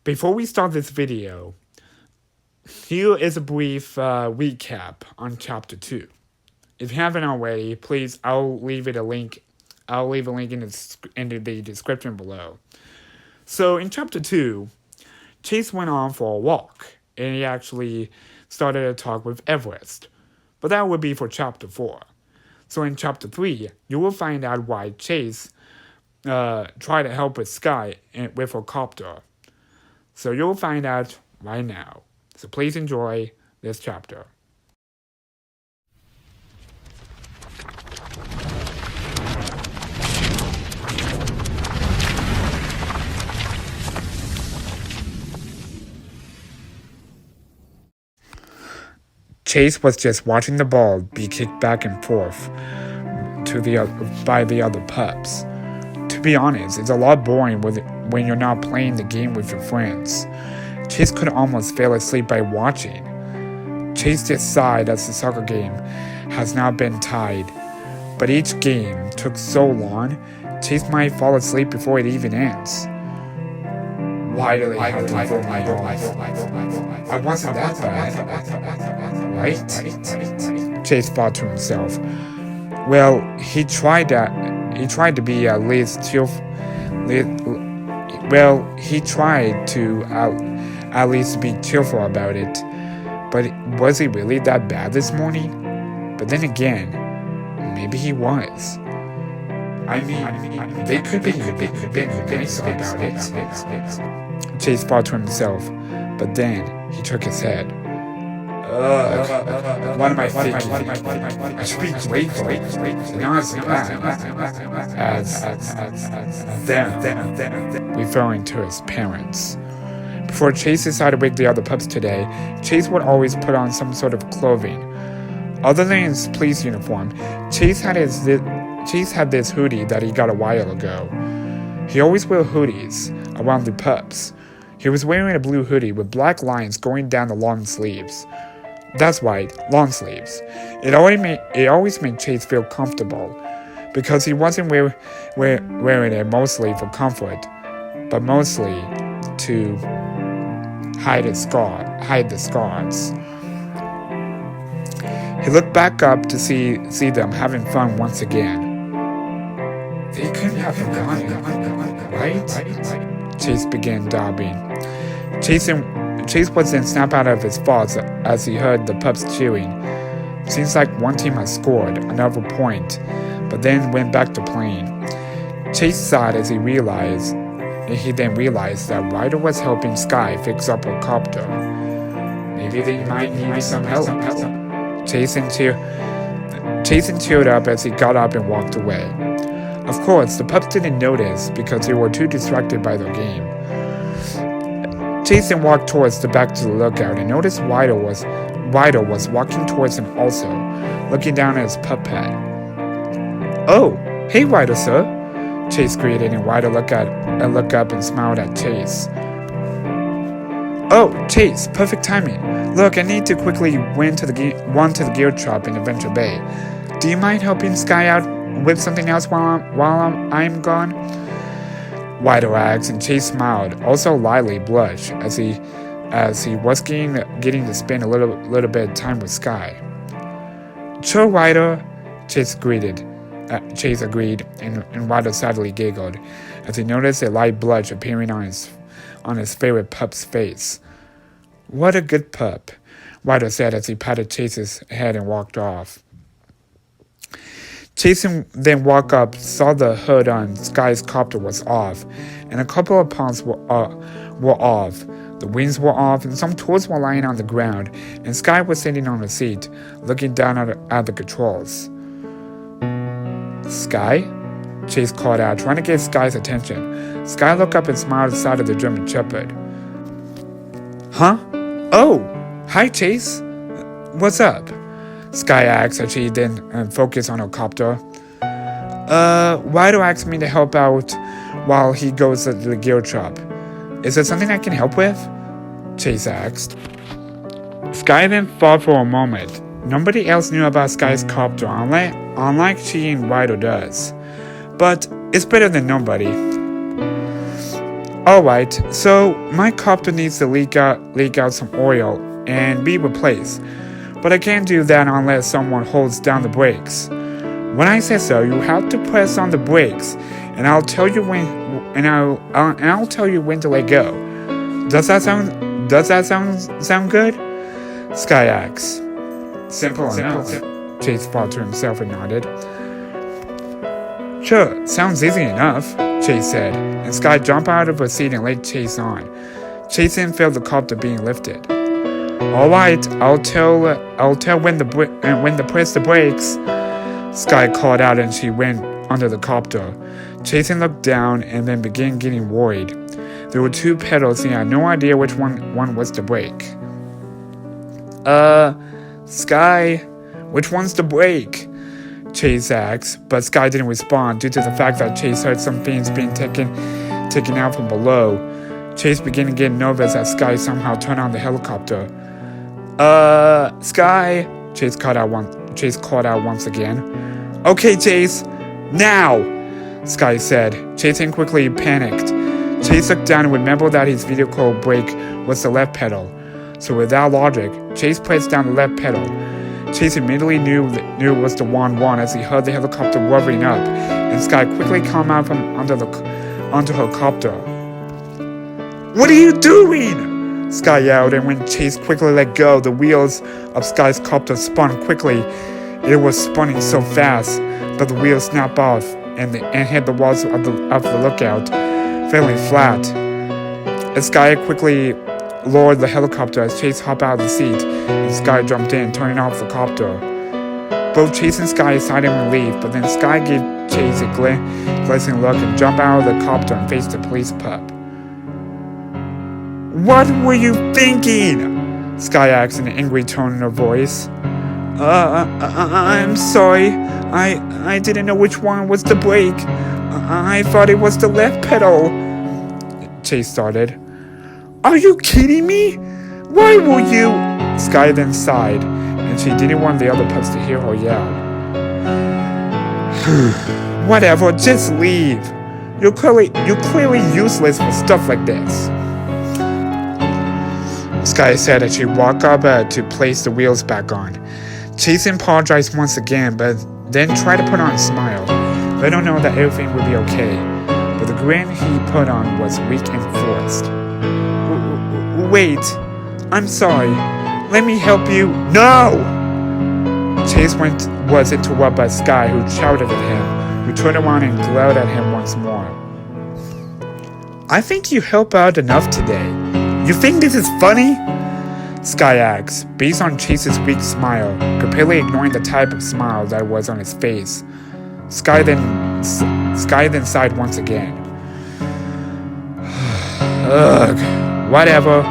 Before we start this video, here is a brief recap on Chapter 2. If you haven't already, please, I'll leave a link in the description below. So in Chapter 2, Chase went on for a walk, and he actually started a talk with Everest. But that would be for Chapter 4. So in Chapter 3, you will find out why Chase tried to help with Skye with her copter. So you'll find out right now. So please enjoy this chapter. Chase was just watching the ball be kicked back and forth by the other pups. To be honest, it's a lot boring when you're not playing the game with your friends. Chase could almost fall asleep by watching. Chase just sighed as the soccer game has now been tied. But each game took so long, Chase might fall asleep before it even ends. Why do they have to vote my off? I wasn't that bad, right? Chase thought to himself. Well, he tried to be at least cheerful. Well, he tried to at least be cheerful about it. But was he really that bad this morning? But then again, maybe he was. I mean, they could be nice about it. Chase thought to himself, but then he shook his head. What am I thinking? I should be grateful, not as bad as them, referring to his parents. Before Chase decided to wake the other pups today, Chase would always put on some sort of clothing. Other than his police uniform, Chase had this hoodie that he got a while ago. He always wore hoodies around the pups. He was wearing a blue hoodie with black lines going down the long sleeves. That's right, long sleeves. It always made Chase feel comfortable, because he wasn't wearing it mostly for comfort, but mostly to hide the scars. He looked back up to see them having fun once again. They couldn't have forgotten, right? Chase began dabbing. Chase was then snapped out of his thoughts as he heard the pups cheering. Seems like one team had scored another point, but then went back to playing. Chase sighed as he then realized that Ryder was helping Skye fix up her copter. Maybe they might need some help. Chase cheered up as he got up and walked away. Of course, the pups didn't notice because they were too distracted by their game. Chase then walked towards the back to the lookout and noticed Ryder was walking towards him also, looking down at his pup pet. Oh, hey Ryder, sir, Chase greeted, and Ryder looked up and smiled at Chase. Oh, Chase, perfect timing. Look, I need to quickly run to the gear shop in Adventure Bay. Do you mind helping Skye out with something else while I'm gone? Ryder asked, and Chase smiled, also lightly blushed as he was getting to spend a little bit of time with Skye. Sure, Ryder, Chase agreed, and Ryder sadly giggled as he noticed a light blush appearing on his favorite pup's face. What a good pup, Ryder said as he patted Chase's head and walked off. Chase then walked up, saw the hood on Skye's copter was off, and a couple of pumps were off. The wings were off, and some tools were lying on the ground, and Skye was sitting on the seat, looking down at the controls. Skye? Chase called out, trying to get Skye's attention. Skye looked up and smiled aside of the German Shepherd. Huh? Oh! Hi, Chase! What's up? Skye asked as she then focused on her copter. Ryder asked me to help out while he goes to the gear shop. Is there something I can help with? Chase asked. Skye then thought for a moment. Nobody else knew about Skye's copter, unlike she and Ryder does. But it's better than nobody. Alright, so my copter needs to leak out some oil and be replaced. But I can't do that unless someone holds down the brakes. When I say so, you have to press on the brakes, and I'll tell you when to let go. Does that sound good? Skye asks. Simple enough. Chase thought to himself and nodded. Sure, sounds easy enough, Chase said, and Skye jumped out of her seat and led Chase on. Chase then felt the copter being lifted. All right, I'll tell when to press the brakes. Skye called out and she went under the copter. Chase looked down and then began getting worried. There were 2 pedals and he had no idea which one was the brake. Skye, which one's the brake? Chase asked, but Skye didn't respond due to the fact that Chase heard some things being taken out from below. Chase began to get nervous as Skye somehow turned on the helicopter. Skye, Chase called out once again. Okay, Chase, now, Skye said. Chase quickly panicked. Chase looked down and remembered that his vehicle brake was the left pedal. So without logic, Chase pressed down the left pedal. Chase immediately knew it was the wrong one as he heard the helicopter revving up, and Skye quickly came out from onto her copter. What are you doing? Skye yelled, and when Chase quickly let go, the wheels of Skye's copter spun quickly. It was spinning so fast that the wheels snapped off and hit the walls of the lookout, falling flat. As Skye quickly lowered the helicopter as Chase hopped out of the seat, and Skye jumped in, turning off the copter. Both Chase and Skye sighed in relief, but then Skye gave Chase a glazing look and jumped out of the copter and faced the police pup. What were you thinking? Skye asked in an angry tone in her voice. I'm sorry. I didn't know which one was the brake. I thought it was the left pedal. Chase started. Are you kidding me? Why were you? Skye then sighed, and she didn't want the other pups to hear her yell. Whatever, just leave. You're clearly useless for stuff like this. Skye said as she walked up to place the wheels back on. Chase apologized once again, but then tried to put on a smile. Let her know that everything would be okay. But the grin he put on was weak and forced. Wait, I'm sorry. Let me help you. No! Chase was interrupted by Skye, who shouted at him, who turned around and glowered at him once more. I think you helped out enough today. You think this is funny? Skye asked, based on Chase's weak smile, completely ignoring the type of smile that was on his face. Skye then sighed once again. Ugh, whatever.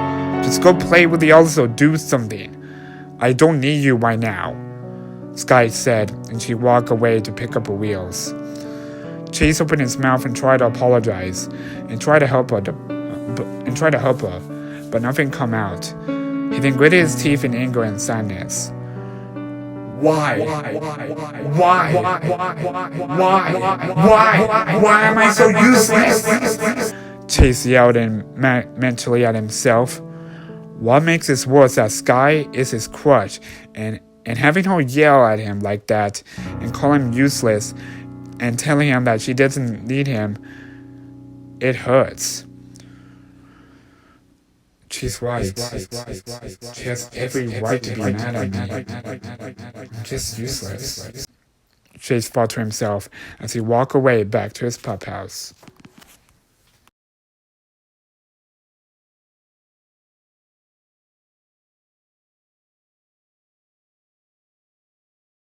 Just go play with the others or do something. I don't need you right now, Skye said, and she walked away to pick up her wheels. Chase opened his mouth and tried to apologize, and tried to help her, but nothing came out. He then gritted his teeth in anger and sadness. Why am I so useless? Chase yelled mentally at himself. What makes this worse that Skye is his crush, and having her yell at him like that, and call him useless, and telling him that she doesn't need him, it hurts. She's right. She has every right to be mad at me. I'm just useless. Chase thought to himself as he walked away back to his pup house.